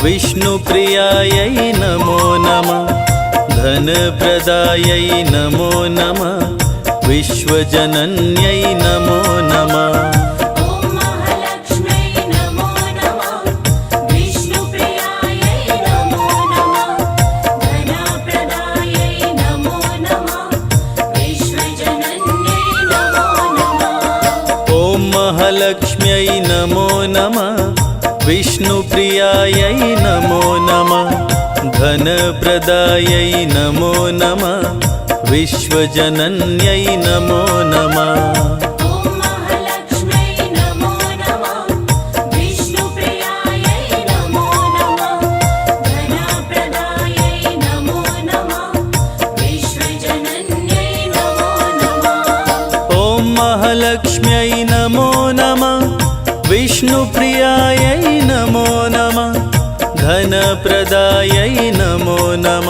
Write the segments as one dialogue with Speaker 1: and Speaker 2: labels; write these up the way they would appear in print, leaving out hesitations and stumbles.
Speaker 1: विष्णुप्रियायै नमो नमः। धनप्रदायै नमो नमः। विश्वजनन्यै नमो नमः। महालक्ष्म्यै नमो नमः। विष्णुप्रियायै नमो नमः। धनप्रदायै नमो नमः। विश्वजनन्यै नमो नमः। महालक्ष्म्यै नमो नमः। विष्णुप्रियायै नमो नमः। धनप्रदायै नमो नमः। विश्वजनन्यै नमो नमः। महालक्ष्म्यै नमो नमः। विष्णुप्रियायै नमो नमः। धनप्रदायै नमो नमः।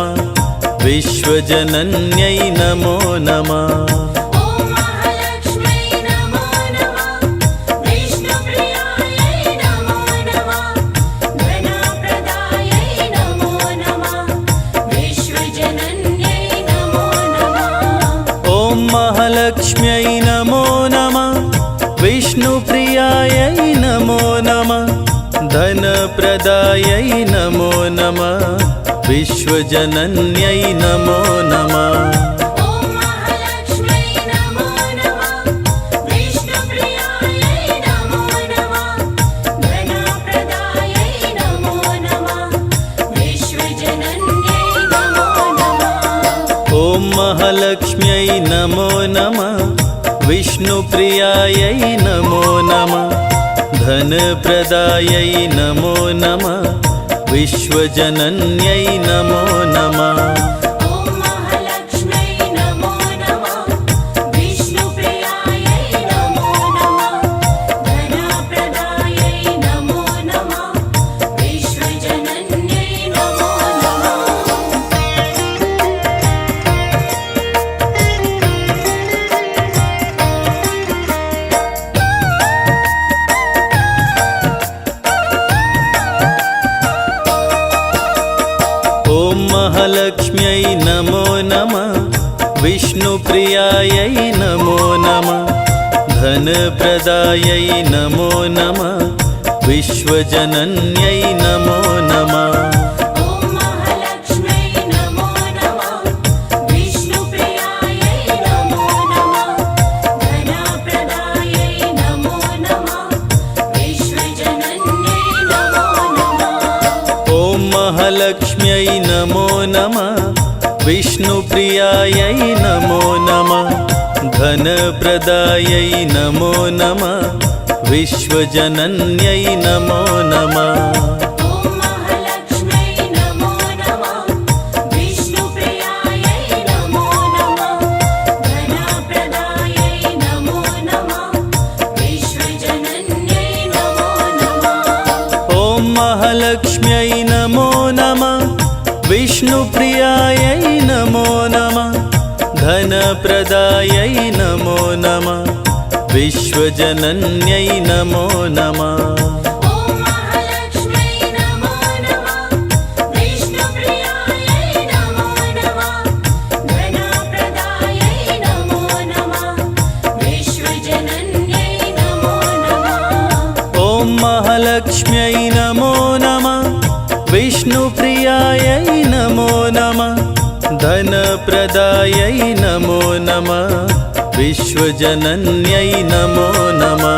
Speaker 1: विश्वजनन्यै नमो नमः। महालक्ष्म्यै नमो नमः। विष्णुप्रियायै नमो नमः। धनप्रदायै नमो नमः। विश्वजनन्यै नमो नमः। महालक्ष्म्यै नमो नमः। विष्णुप्रियायै नमो नमः। धनप्रदायै नमो नमः। विश्वजनन्यै नमो नमः। महालक्ष्म्यै नमो नमः। विष्णुप्रियायै नमो नमः। धनप्रदायै नमो नमः। विश्वजनन्यै नमो नमः। महालक्ष्म्यै नमो नमः। विष्णुप्रियायै नमो नमः। धनप्रदायै नमो नमः। विश्वजनन्यै नमो नमः। महालक्ष्म्यै नमो नमः। विष्णुप्रियायै नमो नमः। धनप्रदायै नमो नमः। विश्वजनन्यै नमो नमः।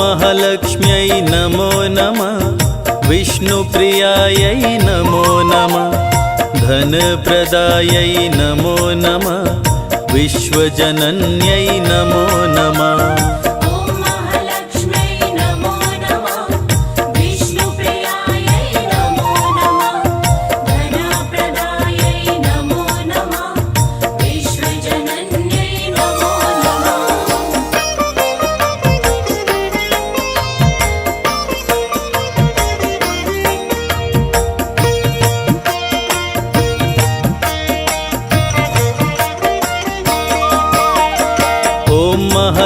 Speaker 1: महालक्ष्म्यै नमो नमः। विष्णुप्रियायै नमो नमः। धनप्रदायै नमो नमः। विश्वजनन्यै नमो नमः।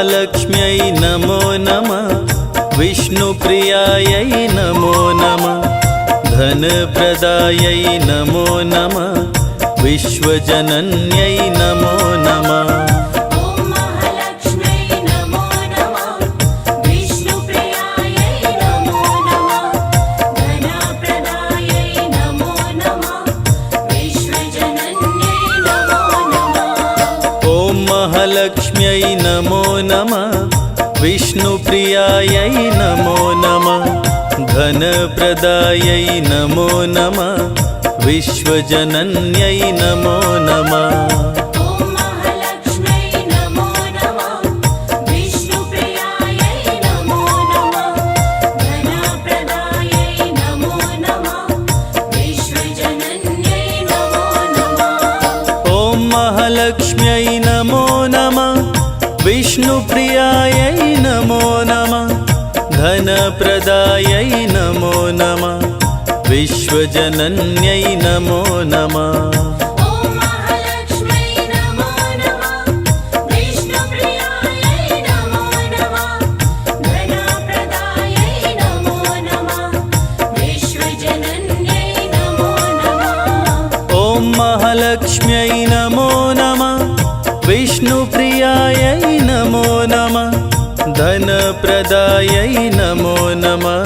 Speaker 1: महालक्ष्म्यै नमो नमः विष्णुप्रियायै नमो नमः धनप्रदायै नमो नमः विश्वजनन्यै नमो नमः महालक्ष्म्यै नमो नमः विष्णुप्रियायै नमो नमः धनप्रदायै नमो नमः विश्वजनन्यै नमो नमः महालक्ष्म्यै नमो नमः विष्णुप्रियायै नमो नमः धनप्रदायै नमो नमः विश्वजनन्यै नमो नमः महालक्ष्म्यै नमो नमः विष्णुप्रियायै नमो नमः धनप्रदायै नमो नमः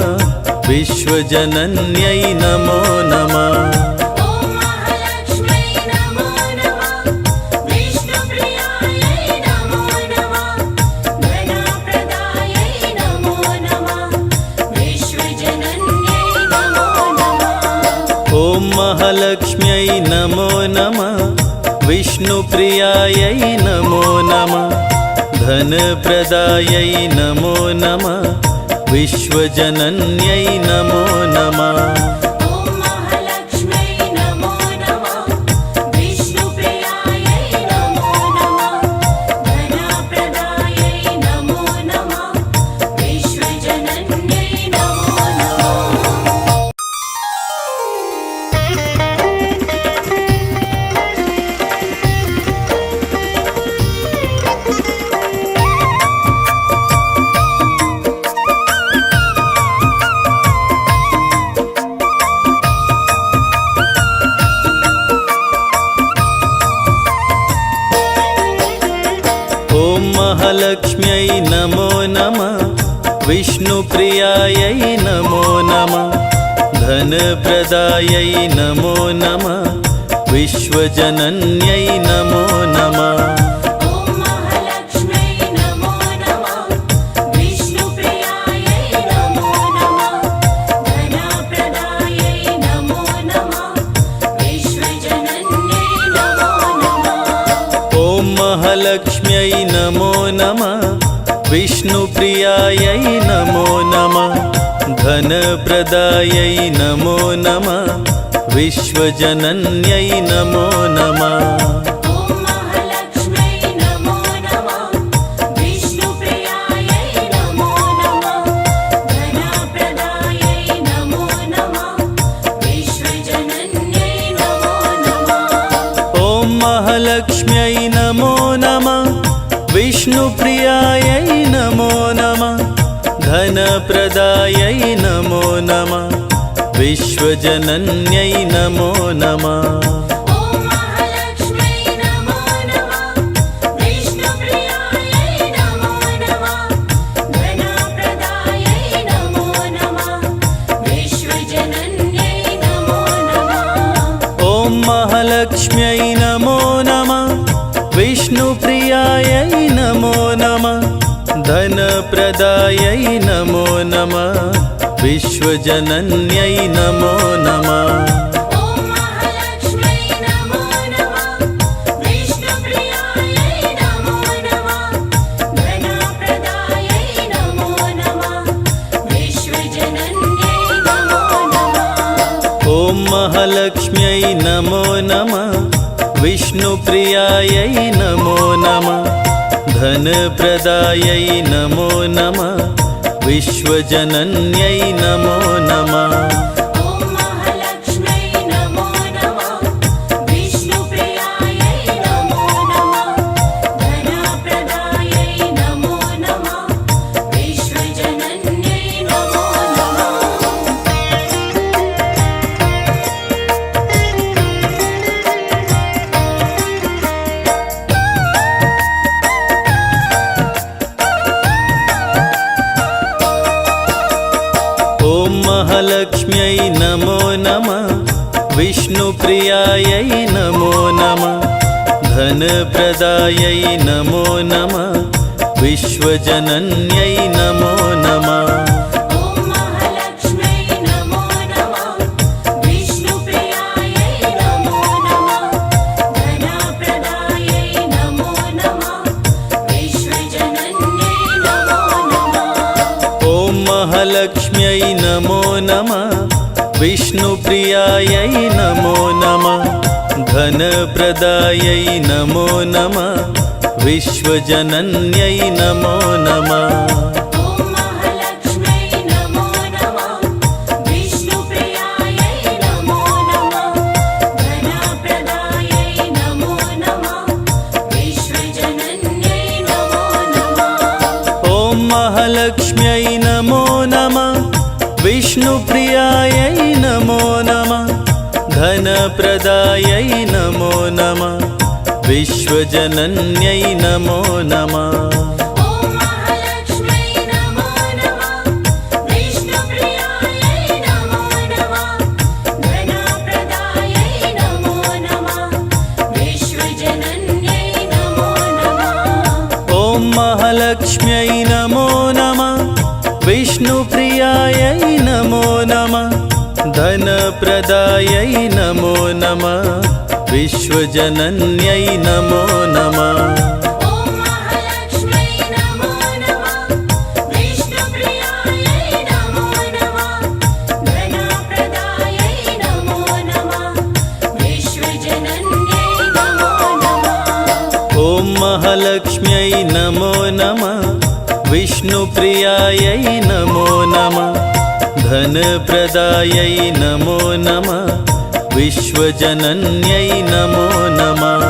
Speaker 1: विश्वजनन्यै नमो नमः महालक्ष्म्यै नमो नमः विष्णुप्रियायै नमो नमः धनप्रदायै नमो नमः विश्वजनन्यै नमो नमः महालक्ष्म्यै नमो नमः विष्णुप्रियायै नमो नमः धनप्रदायै नमो नमः विश्वजनन्यै नमो नमः महालक्ष्म्यै नमो नमः विष्णुप्रियायै नमो नमः धनप्रदायै नमो नमः विश्वजनन्यै नमो नमः महालक्ष्म्यै नमो नमः विष्णुप्रियायै नमो नमः धनप्रदायै नमो नमः विश्वजनन्यै नमो नमः महालक्ष्म्यै नमो नमः विष्णुप्रियायै नमो नमः धनप्रदायै नमो नमः विश्वजनन्यै नमो नमः महालक्ष्म्यै नमो नमः विष्णुप्रियायै नमो नमः धनप्रदायै नमो नमः विश्वजनन्यै नमो नमः महालक्ष्म्यै नमो नमः विष्णुप्रियायै नमो नमः धनप्रदायै नमो नमः विश्वजनन्यै नमो नमः महालक्ष्म्यै नमो नमः विष्णुप्रियायै नमो नमः धनप्रदायै नमो नमः विश्वजनन्यै नमो नमः महालक्ष्म्यै नमो नमः विष्णुप्रियायै नमो नमः धनप्रदायै नमो नमः विश्वजनन्यै नमो नमः महालक्ष्म्यै नमो नमः विष्णुप्रियायै नमो नमः धनप्रदायै नमो नमः विश्वजनन्यै नमो नमः महालक्ष्म्यै नमो नमः विष्णुप्रियायै नमो नमः धनप्रदायै नमो नमः विश्वजनन्यै नमो नमः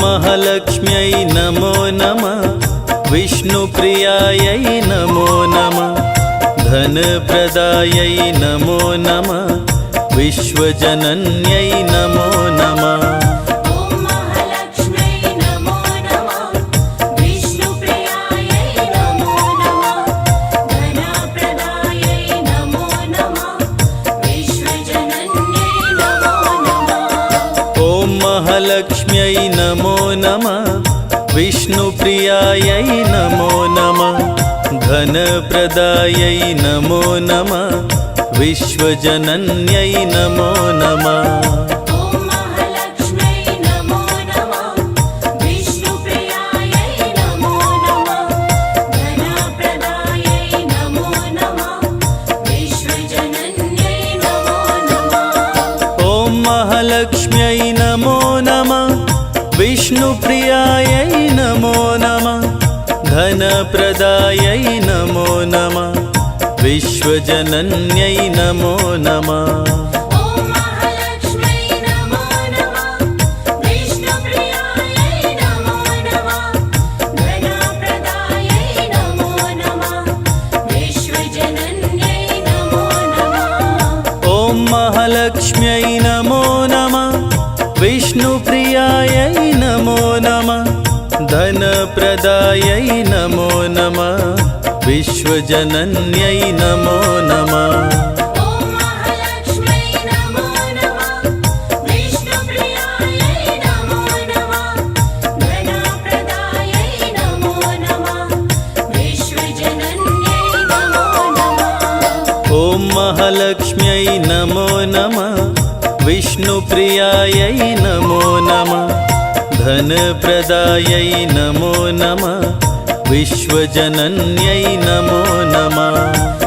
Speaker 1: महालक्ष्म्यै नमो नमः विष्णुप्रियायै नमो नमः धनप्रदायै नमो नमः विश्वजनन्यै नमो नमः महालक्ष्म्यै नमो नमः विष्णुप्रियायै नमो नमः धनप्रदायै नमो नमः विश्वजनन्यै नमो नमः महालक्ष्म्यै नमो नमः विष्णुप्रियायै नमो नमः धनप्रदायै नमो नमः विश्वजनन्यै नमो नमः महालक्ष्म्यै नमो नमः विष्णुप्रियायै नमो नमः धनप्रदायै नमो नमः विश्वजनन्यै नमो नमः महालक्ष्म्यै नमो नमः विष्णुप्रियायै नमो नमः धनप्रदायै नमो नमः विश्वजनन्यै नमो नमः